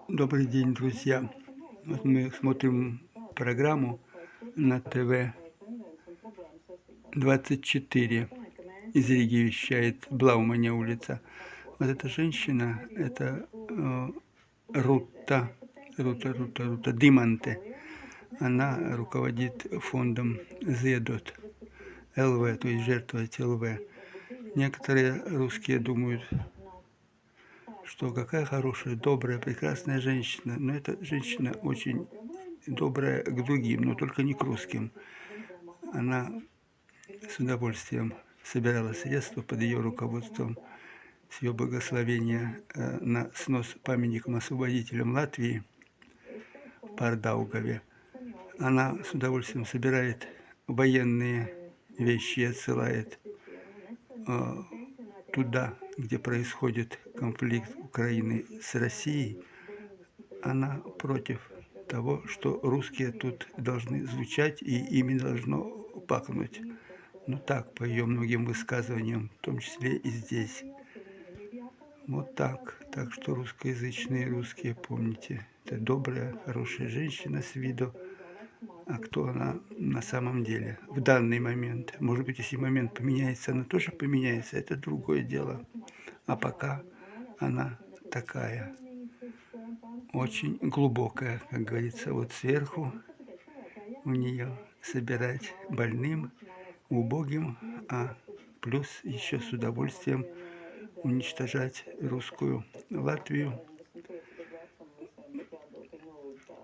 Добрый день, друзья. Вот мы смотрим программу на ТВ-24. Из Риги вещает Блауманя улица. Вот эта женщина, это Рута Диманте. Она руководит фондом Зедот ЛВ, то есть жертвовать ЛВ. Некоторые русские думают, что какая хорошая, добрая, прекрасная женщина. Но эта женщина очень добрая к другим, но только не к русским. Она с удовольствием собирала средства под ее руководством, с ее благословения, на снос памятникам освободителям Латвии в Пардаугаве. Она с удовольствием собирает военные вещи и отсылает туда, где происходит конфликт Украины с Россией. Она против того, что русские тут должны звучать и ими должно пахнуть. Ну так, по ее многим высказываниям, в том числе и здесь. Вот так. Так что русскоязычные русские, помните, это добрая, хорошая женщина с виду. А кто она на самом деле в данный момент? Может быть, если момент поменяется, она тоже поменяется, это другое дело. А пока она такая, очень глубокая, как говорится, вот сверху у нее собирать больным, убогим, а плюс еще с удовольствием уничтожать русскую Латвию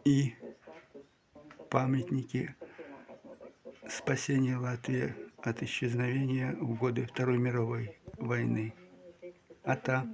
и памятники спасения Латвии от исчезновения в годы Второй мировой войны. А та